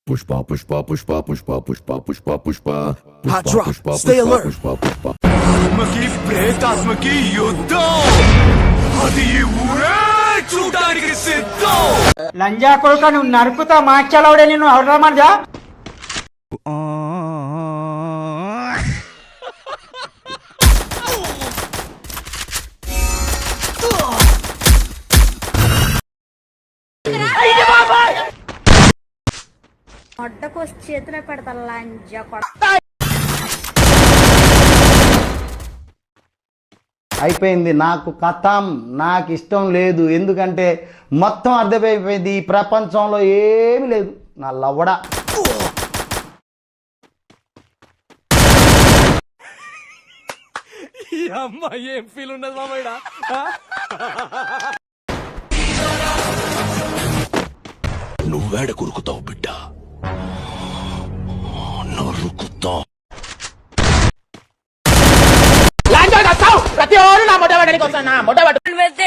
Pushpa, pushpa, pushpa, pushpa, pushpa, pushpa, pushpa. Hot drop. Stay alert. ఆత్మకి ప్రేతాత్మకి యుద్ధం అది ఈ ఊరే చూడడానికి సిద్ధం. లంజా కొడుక నువ్వు నరుకుతా మాచలవుడే నిన్ను ఎవరా మధ్య అడ్డకోసి చేతిలో పెడతా లంజా కొడుక. అయిపోయింది. నాకు కథం, నాకు ఇష్టం లేదు. ఎందుకంటే మొత్తం అర్థమైపోయింది, ఈ ప్రపంచంలో ఏమీ లేదు. నా లవ్వడా ఈ అమ్మాయి ఏం ఫీల్ ఉండదు మామయ్య. నువ్వేడ కురుకుతావు బిడ్డ, నరుకుతావు. ప్రతి ఒడు నా మొట్ట పడడానికి వస్తాను. నా మొట్ట పట్టు వెళ్తే